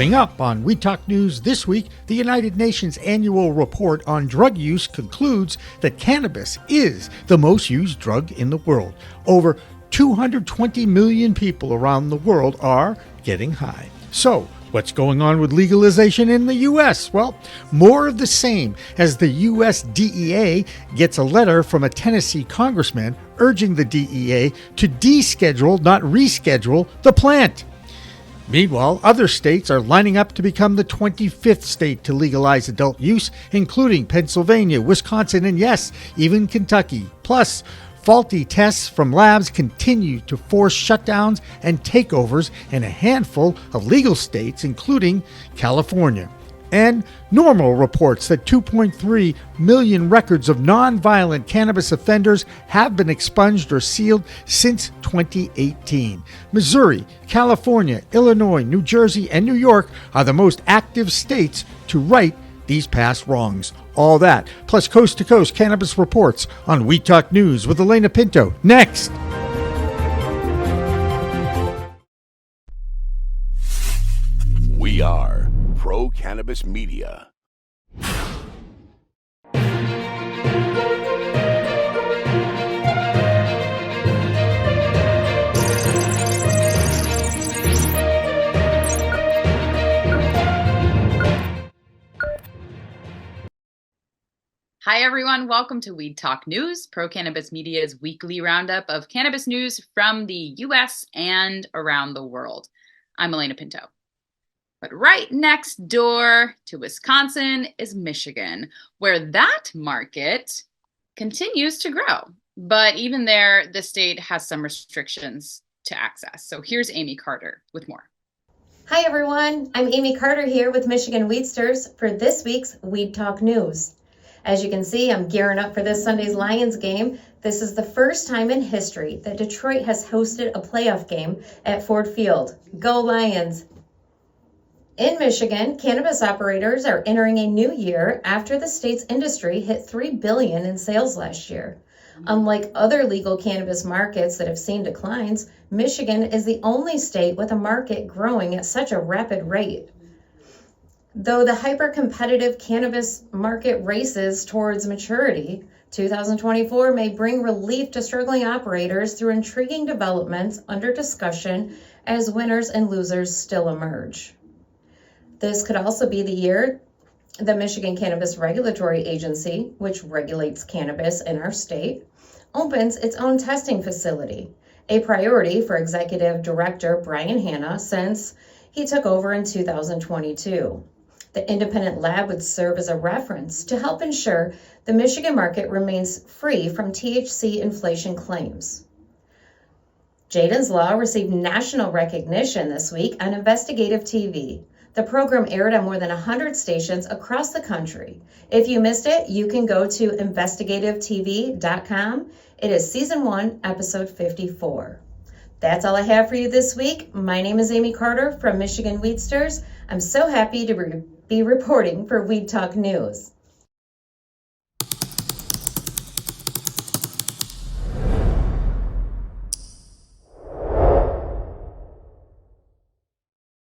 Coming up on We Talk News this week, the United Nations annual report on drug use concludes that cannabis is the most used drug in the world. Over 220 million people around the world are getting high. So, what's going on with legalization in the U.S.? Well, more of the same, as the U.S. DEA gets a letter from a Tennessee congressman urging the DEA to deschedule, not reschedule, the plant. Meanwhile, other states are lining up to become the 25th state to legalize adult use, including Pennsylvania, Wisconsin, and yes, even Kentucky. Plus, faulty tests from labs continue to force shutdowns and takeovers in a handful of legal states, including California. And NORML reports that 2.3 million records of nonviolent cannabis offenders have been expunged or sealed since 2018. Missouri, California, Illinois, New Jersey, and New York are the most active states to right these past wrongs. All that, plus coast-to-coast cannabis reports on We Talk News with Elena Pinto. Next! We are Pro Cannabis Media. Hi, everyone. Welcome to Weed Talk News, Pro Cannabis Media's weekly roundup of cannabis news from the U.S. and around the world. I'm Elena Pinto. But right next door to Wisconsin is Michigan, where that market continues to grow. But even there, the state has some restrictions to access. So here's Amy Carter with more. Hi, everyone. I'm Amy Carter here with Michigan Weedsters for this week's Weed Talk News. As you can see, I'm gearing up for this Sunday's Lions game. This is the first time in history that Detroit has hosted a playoff game at Ford Field. Go Lions! In Michigan, cannabis operators are entering a new year after the state's industry hit $3 billion in sales last year. Unlike other legal cannabis markets that have seen declines, Michigan is the only state with a market growing at such a rapid rate. Though the hyper-competitive cannabis market races towards maturity, 2024 may bring relief to struggling operators through intriguing developments under discussion as winners and losers still emerge. This could also be the year the Michigan Cannabis Regulatory Agency, which regulates cannabis in our state, opens its own testing facility, a priority for Executive Director Brian Hanna since he took over in 2022. The independent lab would serve as a reference to help ensure the Michigan market remains free from THC inflation claims. Jaden's Law received national recognition this week on investigative TV. The program aired on more than 100 stations across the country. If you missed it, you can go to investigativetv.com. It is season 1, episode 54. That's all I have for you this week. My name is Amy Carter from Michigan Weedsters. I'm so happy to be reporting for Weed Talk News.